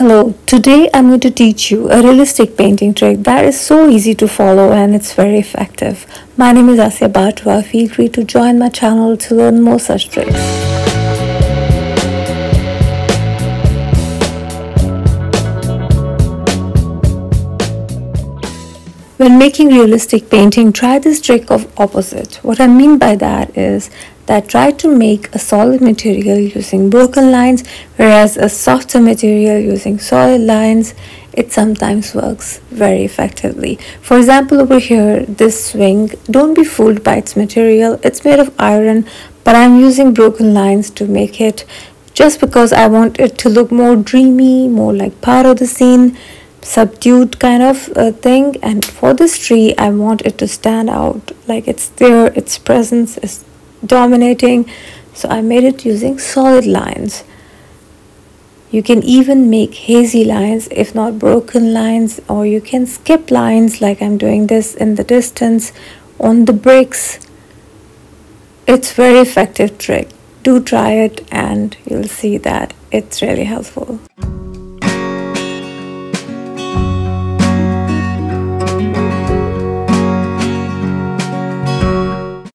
Hello, today I'm going to teach you a realistic painting trick that is so easy to follow and it's very effective. My name is Asya Batwa. Feel free to join my channel to learn more such tricks. When making realistic painting, try this trick of opposite. What I mean by that is that try to make a solid material using broken lines, whereas a softer material using solid lines, it sometimes works very effectively. For example, over here, this swing, don't be fooled by its material. It's made of iron, but I'm using broken lines to make it just because I want it to look more dreamy, more like part of the scene, subdued kind of thing. And for this tree I want it to stand out, like it's there, its presence is dominating, so I made it using solid lines. You can even make hazy lines if not broken lines, or you can skip lines like I'm doing this in the distance on the bricks. It's very effective trick. Do try it and you'll see that it's really helpful.